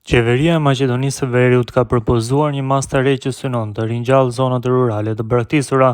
Qeveria e Maqedonisë së Veriut ka propozuar një mas të re që synon të ringjallë zonat rurale të braktisura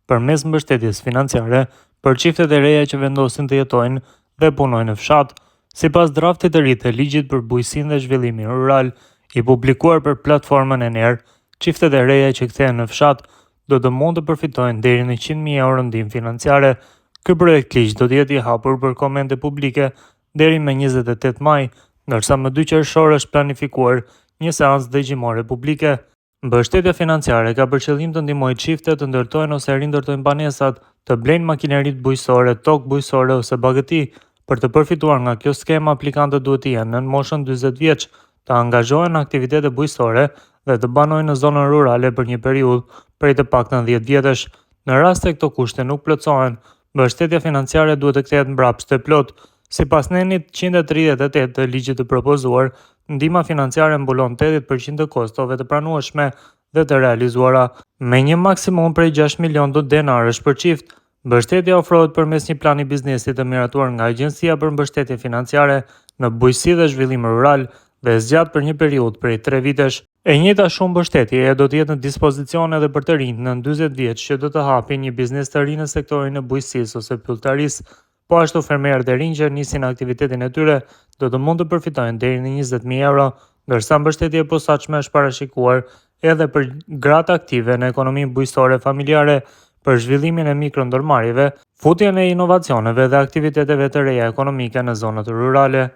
përmes mbështetjes financiare për çiftet e reja që vendosin të jetojnë dhe punojnë në fshat. Sipas draftit të ri të ligjit për bujqësinë dhe zhvillimin rural, i publikuar për platformën e NER, çiftet e reja që kthehen në fshat do të mund të përfitojnë deri në 100.000 euro ndihmë financiare. Ky projekt ligj do të jetë i hapur për komente publike deri më 28 maj, ndërsa më 2 qershor është planifikuar një seancë dëgjimore publike. Mbështetja financiare ka për qëllim të ndihmojë çiftet të ndërtojnë ose rindërtojnë banesat, të blejnë makineritë bujqësore, tokë bujqësore ose bagëti. Për të përfituar nga kjo skemë, aplikantët duhet të jenë nën moshën 40 vjeç, të angazhohen në aktivitete bujqësore dhe të banojnë në zonën rurale për një periudhë prej të paktën 10 vjetësh. Në rast se këto kushte nuk plotësohen, mbështetja financiare duhet të kthehet mbrapsht e plot. Sipas nenit 138 të ligjit të propozuar, ndihma financiare mbulon 80% të kostove të pranueshme dhe të realizuara, me një maksimum prej 6 milion denarësh për çift. Mbështetja ofrohet përmes një plani biznesi të miratuar nga Agjencia për Mbështetje Financiare në Bujqësi dhe Zhvillim Rural dhe zgjat për një periudhë prej 3 vitesh. E njëjta shumë mbështetje do të jetë në dispozicion edhe për të rinjt nën 40 vjeç që do të hapin një biznes të ri në sektorin e bujqësisë ose pylltarisë. Po ashtu fermerët e rinj që nisin aktivitetin e tyre do të mund të përfitojnë deri në 20.000 euro, ndërsa mbështetja e posaçme është parashikuar edhe për gratë aktive në ekonominë bujqësore familjare, për zhvillimin e mikro-ndërmarrjeve, futjen e inovacioneve dhe aktiviteteve të reja ekonomike në zonat rurale.